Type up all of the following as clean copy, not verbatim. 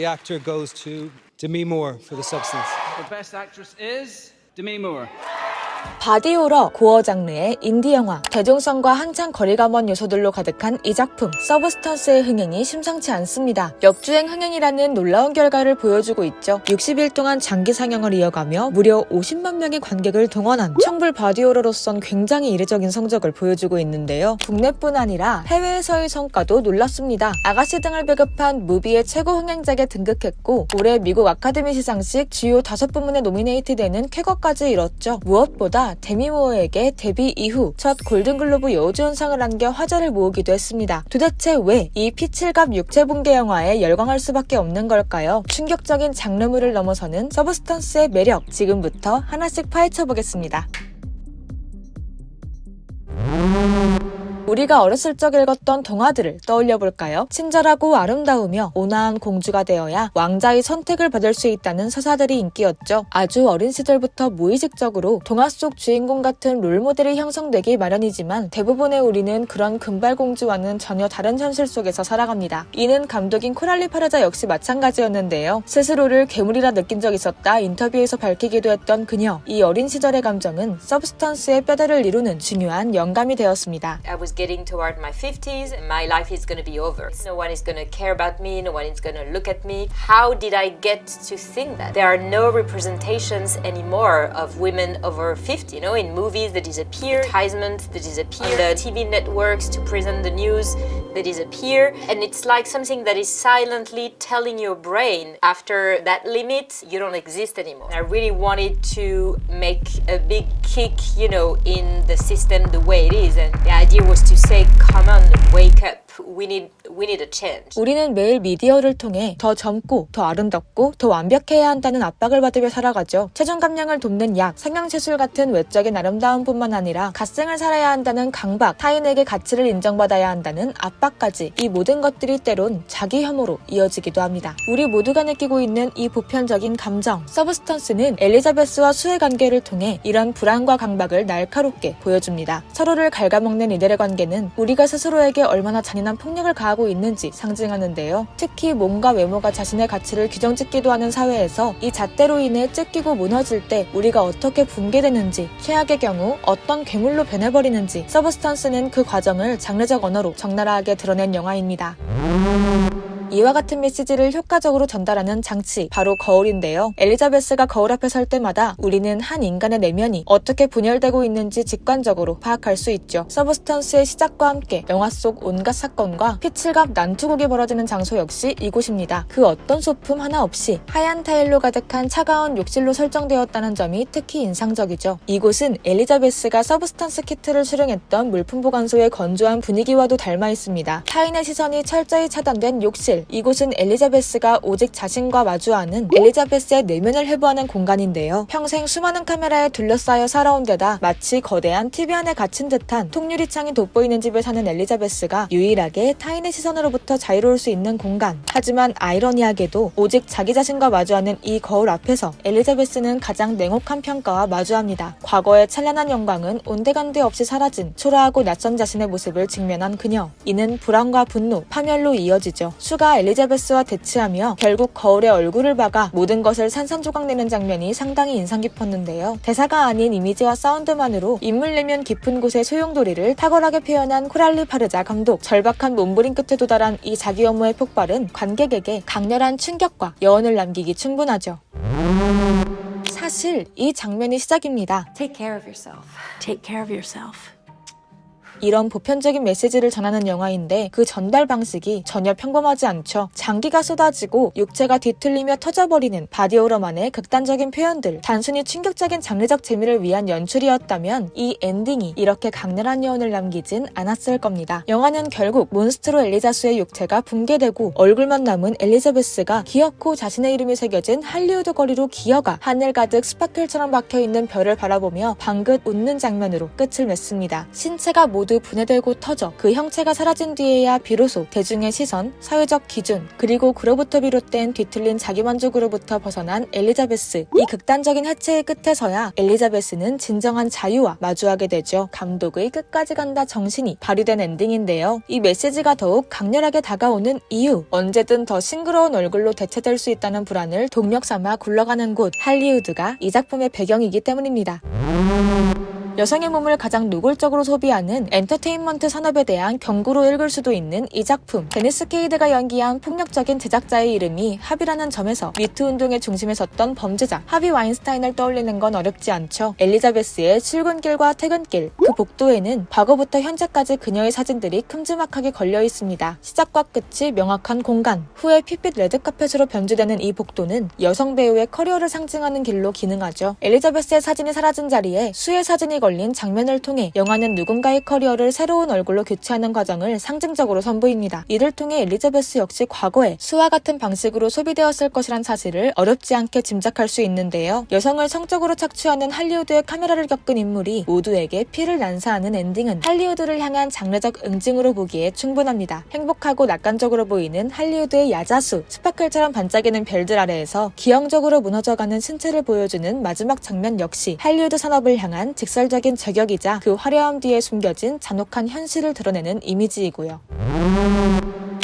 The actor goes to Demi Moore for The Substance. The best actress is Demi Moore. 바디호러, 고어 장르의 인디 영화, 대중성과 한창 거리가 먼 요소들로 가득한 이 작품, 서브스턴스의 흥행이 심상치 않습니다. 역주행 흥행이라는 놀라운 결과를 보여주고 있죠. 60일 동안 장기 상영을 이어가며 무려 50만 명의 관객을 동원한 청불 바디호러로선 굉장히 이례적인 성적을 보여주고 있는데요. 국내뿐 아니라 해외에서의 성과도 놀랍습니다. 아가씨 등을 배급한 무비의 최고 흥행작에 등극했고 올해 미국 아카데미 시상식 주요 5부문에 노미네이트되는 쾌거까지 이뤘죠. 무엇보다 데미 무어에게 데뷔 이후 첫 골든글로브 여우조연상을 안겨 화제를 모으기도 했습니다. 도대체 왜 이 피칠갑 육체붕괴 영화에 열광할 수밖에 없는 걸까요? 충격적인 장르물을 넘어서는 서브스턴스의 매력, 지금부터 하나씩 파헤쳐보겠습니다. 우리가 어렸을 적 읽었던 동화들을 떠올려볼까요? 친절하고 아름다우며 온화한 공주가 되어야 왕자의 선택을 받을 수 있다는 서사들이 인기였죠. 아주 어린 시절부터 무의식적으로 동화 속 주인공 같은 롤모델이 형성되기 마련이지만 대부분의 우리는 그런 금발공주와는 전혀 다른 현실 속에서 살아갑니다. 이는 감독인 코랄리 파르자 역시 마찬가지였는데요. 스스로를 괴물이라 느낀 적 있었다 인터뷰에서 밝히기도 했던 그녀. 이 어린 시절의 감정은 서브스턴스의 뼈대를 이루는 중요한 영감이 되었습니다. I was getting toward my 50s and my life is going to be over. No one is going to care about me, no one is going to look at me. How did I get to think that? There are no representations anymore of women over 50, you know, in movies that disappear, advertisements that disappear, the TV networks to present the news that disappear, and it's like something that is silently telling your brain after that limit you don't exist anymore. I really wanted to make a big kick, you know, in the system the way it is, and the idea was to say, come on, wake up. We need a change. 우리는 매일 미디어를 통해 더 젊고 더 아름답고 더 완벽해야 한다는 압박을 받으며 살아가죠. 체중 감량을 돕는 약, 성형시술 같은 외적인 아름다움뿐만 아니라 갓생을 살아야 한다는 강박, 타인에게 가치를 인정받아야 한다는 압박까지, 이 모든 것들이 때론 자기 혐오로 이어지기도 합니다. 우리 모두가 느끼고 있는 이 보편적인 감정, 서브스턴스는 엘리자베스와 수의 관계를 통해 이런 불안과 강박을 날카롭게 보여줍니다. 서로를 갉아먹는 이들의 관계는 우리가 스스로에게 얼마나 잔인한 폭력을 가하고 있는지 상징하는데요. 특히 몸과 외모가 자신의 가치를 규정짓기도 하는 사회에서 이 잣대로 인해 찢기고 무너질 때 우리가 어떻게 붕괴되는지, 최악의 경우 어떤 괴물로 변해버리는지, 서브스턴스는 그 과정을 장르적 언어로 적나라하게 드러낸 영화입니다. 이와 같은 메시지를 효과적으로 전달하는 장치, 바로 거울인데요. 엘리자베스가 거울 앞에 설 때마다 우리는 한 인간의 내면이 어떻게 분열되고 있는지 직관적으로 파악할 수 있죠. 서브스턴스의 시작과 함께 영화 속 온갖 사건과 피칠갑 난투극이 벌어지는 장소 역시 이곳입니다. 그 어떤 소품 하나 없이 하얀 타일로 가득한 차가운 욕실로 설정되었다는 점이 특히 인상적이죠. 이곳은 엘리자베스가 서브스턴스 키트를 수령했던 물품 보관소의 건조한 분위기와도 닮아 있습니다. 타인의 시선이 철저히 차단된 욕실, 이곳은 엘리자베스가 오직 자신과 마주하는, 엘리자베스의 내면을 해부하는 공간인데요. 평생 수많은 카메라에 둘러싸여 살아온 데다 마치 거대한 TV 안에 갇힌 듯한 통유리창이 돋보이는 집에 사는 엘리자베스가 유일하게 타인의 시선으로부터 자유로울 수 있는 공간. 하지만 아이러니하게도 오직 자기 자신과 마주하는 이 거울 앞에서 엘리자베스는 가장 냉혹한 평가와 마주합니다. 과거의 찬란한 영광은 온데간데 없이 사라진 초라하고 낯선 자신의 모습을 직면한 그녀. 이는 불안과 분노, 파멸로 이어지죠. 수가 엘리자베스와 대치하며 결국 거울에 얼굴을 박아 모든 것을 산산조각내는 장면이 상당히 인상 깊었는데요. 대사가 아닌 이미지와 사운드만으로 인물 내면 깊은 곳의 소용돌이를 탁월하게 표현한 코랄리 파르자 감독. 절박한 몸부림 끝에 도달한 이 자기 혐오의 폭발은 관객에게 강렬한 충격과 여운을 남기기 충분하죠. 사실 이 장면이 시작입니다. Take care of yourself. Take care of yourself. 이런 보편적인 메시지를 전하는 영화인데 그 전달 방식이 전혀 평범하지 않죠. 장기가 쏟아지고 육체가 뒤틀리며 터져버리는 바디호러만의 극단적인 표현들. 단순히 충격적인 장르적 재미를 위한 연출이었다면 이 엔딩이 이렇게 강렬한 여운을 남기진 않았을 겁니다. 영화는 결국 몬스트로 엘리자수의 육체가 붕괴되고 얼굴만 남은 엘리자베스가 기어코 자신의 이름이 새겨진 할리우드 거리로 기어가 하늘 가득 스파클처럼 박혀있는 별을 바라보며 방긋 웃는 장면으로 끝을 맺습니다. 신체가 모두 모두 분해되고 터져 그 형체가 사라진 뒤에야 비로소 대중의 시선, 사회적 기준, 그리고 그로부터 비롯된 뒤틀린 자기만족으로부터 벗어난 엘리자베스. 이 극단적인 해체의 끝에서야 엘리자베스는 진정한 자유와 마주하게 되죠. 감독의 끝까지 간다 정신이 발휘된 엔딩인데요. 이 메시지가 더욱 강렬하게 다가오는 이유, 언제든 더 싱그러운 얼굴로 대체될 수 있다는 불안을 동력 삼아 굴러가는 곳 할리우드가 이 작품의 배경이기 때문입니다. 여성의 몸을 가장 노골적으로 소비하는 엔터테인먼트 산업에 대한 경고로 읽을 수도 있는 이 작품. 데니스 케이드가 연기한 폭력적인 제작자의 이름이 합이라는 점에서 미투 운동의 중심에 섰던 범죄자 하비 와인스타인을 떠올리는 건 어렵지 않죠. 엘리자베스의 출근길과 퇴근길, 그 복도에는 과거부터 현재까지 그녀의 사진들이 큼지막하게 걸려 있습니다. 시작과 끝이 명확한 공간, 후에 핏빛 레드카펫으로 변주되는 이 복도는 여성 배우의 커리어를 상징하는 길로 기능하죠. 엘리자베스의 사진이 사라진 자리에 수의 사진이 걸린 장면을 통해 영화는 누군가의 커리어를 새로운 얼굴로 교체하는 과정을 상징적으로 선보입니다. 이를 통해 엘리자베스 역시 과거에 수와 같은 방식으로 소비되었을 것이란 사실을 어렵지 않게 짐작할 수 있는데요. 여성을 성적으로 착취하는 할리우드의 카메라를 겪은 인물이 모두에게 피를 난사하는 엔딩은 할리우드를 향한 장르적 응징으로 보기에 충분합니다. 행복하고 낙관적으로 보이는 할리우드의 야자수, 스파클처럼 반짝이는 별들 아래에서 기형적으로 무너져가는 신체를 보여주는 마지막 장면 역시 할리우드 산업을 향한 직설적인 저격이자 그 화려함 뒤에 숨겨진 잔혹한 현실을 드러내는 이미지이고요.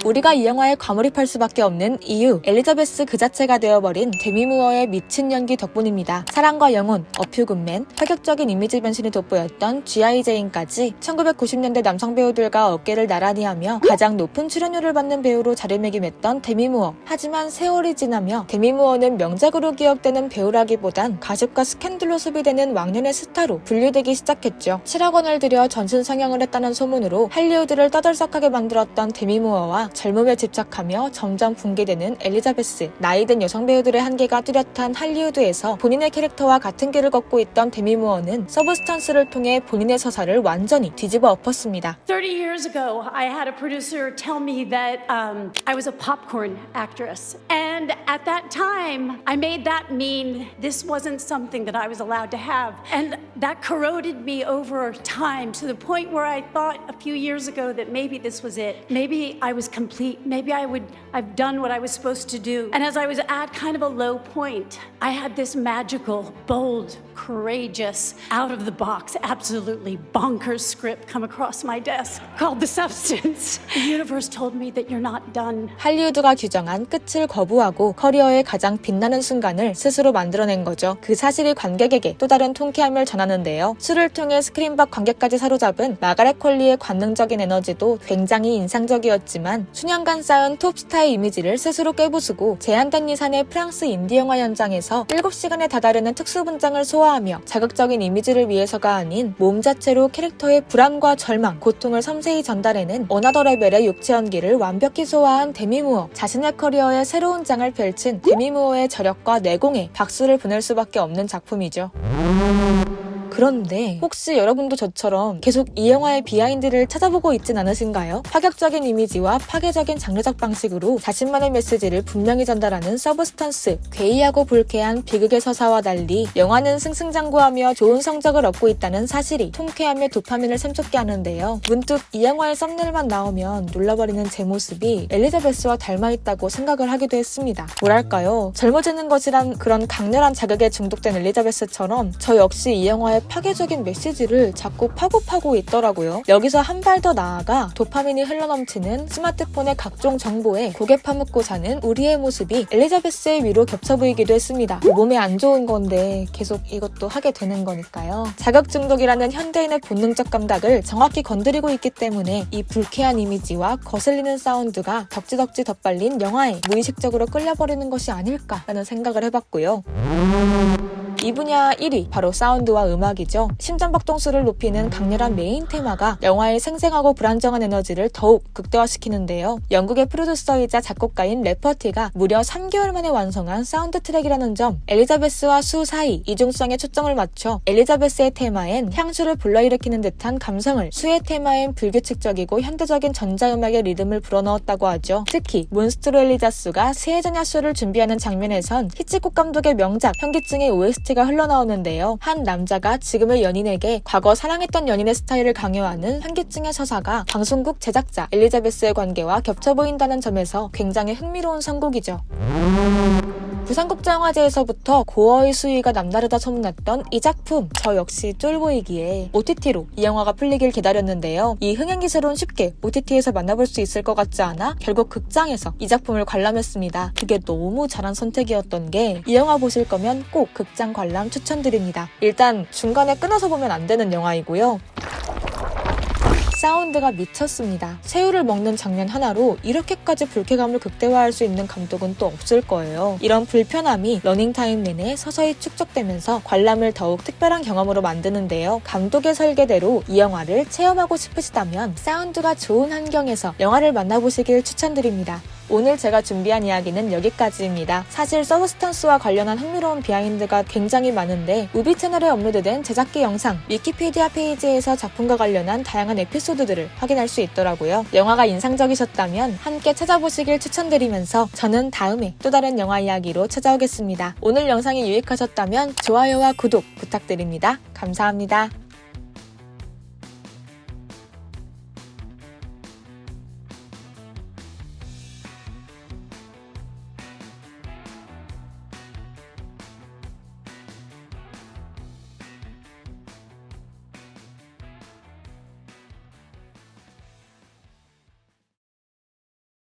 우리가 이 영화에 과몰입할 수밖에 없는 이유, 엘리자베스 그 자체가 되어버린 데미 무어의 미친 연기 덕분입니다. 사랑과 영혼, 어퓨군맨, 파격적인 이미지 변신이 돋보였던 G.I. 제인까지 1990년대 남성 배우들과 어깨를 나란히 하며 가장 높은 출연료를 받는 배우로 자리매김했던 데미 무어. 하지만 세월이 지나며 데미 무어는 명작으로 기억되는 배우라기보단 가십과 스캔들로 소비되는 왕년의 스타로 분류되기 시작했죠. 7억 원을 들여 전신 상영을 했다는 소문으로 할리우드를 떠들썩하게 만들었던 데미 무어와 젊음에 집착하며 점점 붕괴되는 엘리자베스. 나이든 여성 배우들의 한계가 뚜렷한 할리우드에서 본인의 캐릭터와 같은 길을 걷고 있던 데미 무어는 서브스탄스를 통해 본인의 서사를 완전히 뒤집어 엎었습니다. 30 years ago, I had a producer tell me that I was a popcorn actress. And at that time, I made that mean this wasn't something that I was allowed to have. And that corroded me over time to the point where I thought a few years ago that maybe this was it. Maybe I was complete. Maybe I've done what I was supposed to do. And as I was at kind of a low point, I had this magical, bold, courageous, out of the box, absolutely bonkers script come across my desk called The Substance. The universe told me that you're not done. 할리우드가 규정한 끝을 거부하고 커리어의 가장 빛나는 순간을 스스로 만들어낸 거죠. 그 사실이 관객에게 또 다른 통쾌함을 전하는데요. 술을 통해 스크린 밖 관객까지 사로잡은 마가렛 퀄리의 관능적인 에너지도 굉장히 인상적이었지만 수년간 쌓은 톱스타의 이미지를 스스로 깨부수고 제한된 예산의 프랑스 인디 영화 현장에서 7시간에 다다르는 특수분장을 소화하며 자극적인 이미지를 위해서가 아닌 몸 자체로 캐릭터의 불안과 절망, 고통을 섬세히 전달해낸 어나더 레벨의 육체 연기를 완벽히 소화한 데미 무어. 자신의 커리어에 새로운 장을 펼친 데미 무어의 저력과 내공에 박수를 보낼 수밖에 없는 작품이죠. 그런데 혹시 여러분도 저처럼 계속 이 영화의 비하인드를 찾아보고 있진 않으신가요? 파격적인 이미지와 파괴적인 장르적 방식으로 자신만의 메시지를 분명히 전달하는 서브스탄스, 괴이하고 불쾌한 비극의 서사와 달리 영화는 승승장구하며 좋은 성적을 얻고 있다는 사실이 통쾌함에 도파민을 샘솟게 하는데요. 문득 이 영화의 썸네일만 나오면 놀라버리는 제 모습이 엘리자베스와 닮아있다고 생각을 하기도 했습니다. 뭐랄까요? 젊어지는 것이란 그런 강렬한 자극에 중독된 엘리자베스처럼 저 역시 이 영화의 파괴적인 메시지를 자꾸 파고파고 있더라고요. 여기서 한 발 더 나아가 도파민이 흘러넘치는 스마트폰의 각종 정보에 고개 파묻고 사는 우리의 모습이 엘리자베스의 위로 겹쳐 보이기도 했습니다. 몸에 안 좋은 건데 계속 이것도 하게 되는 거니까요. 자극 중독이라는 현대인의 본능적 감각을 정확히 건드리고 있기 때문에 이 불쾌한 이미지와 거슬리는 사운드가 덕지덕지 덧발린 영화에 무의식적으로 끌려버리는 것이 아닐까라는 생각을 해봤고요. 이 분야 1위, 바로 사운드와 음악이죠. 심장박동수를 높이는 강렬한 메인 테마가 영화의 생생하고 불안정한 에너지를 더욱 극대화시키는데요. 영국의 프로듀서이자 작곡가인 래퍼티가 무려 3개월 만에 완성한 사운드 트랙이라는 점, 엘리자베스와 수 사이 이중성에 초점을 맞춰 엘리자베스의 테마엔 향수를 불러일으키는 듯한 감성을, 수의 테마엔 불규칙적이고 현대적인 전자음악의 리듬을 불어넣었다고 하죠. 특히 몬스트로 엘리자스가 새해 전야쇼를 준비하는 장면에선 히치콕 감독의 명작 현기증의 OST가 이야기가 흘러나오는데요. 한 남자가 지금의 연인에게 과거 사랑했던 연인의 스타일을 강요하는 현기증의 서사가 방송국 제작자 엘리자베스의 관계와 겹쳐 보인다는 점에서 굉장히 흥미로운 선곡이죠. 부산국제영화제에서부터 고어의 수위가 남다르다 소문났던 이 작품, 저 역시 쫄보이기에 OTT로 이 영화가 풀리길 기다렸는데요. 이 흥행기술은 쉽게 OTT에서 만나볼 수 있을 것 같지 않아 결국 극장에서 이 작품을 관람했습니다. 그게 너무 잘한 선택이었던 게 이 영화 보실 거면 꼭 극장 관람 추천드립니다. 일단 중간에 끊어서 보면 안 되는 영화이고요. 사운드가 미쳤습니다. 새우를 먹는 장면 하나로 이렇게까지 불쾌감을 극대화할 수 있는 감독은 또 없을 거예요. 이런 불편함이 러닝타임 내내 서서히 축적되면서 관람을 더욱 특별한 경험으로 만드는데요. 감독의 설계대로 이 영화를 체험하고 싶으시다면 사운드가 좋은 환경에서 영화를 만나보시길 추천드립니다. 오늘 제가 준비한 이야기는 여기까지입니다. 사실 서브스턴스와 관련한 흥미로운 비하인드가 굉장히 많은데 우비 채널에 업로드된 제작기 영상, 위키피디아 페이지에서 작품과 관련한 다양한 에피소드들을 확인할 수 있더라고요. 영화가 인상적이셨다면 함께 찾아보시길 추천드리면서 저는 다음에 또 다른 영화 이야기로 찾아오겠습니다. 오늘 영상이 유익하셨다면 좋아요와 구독 부탁드립니다. 감사합니다.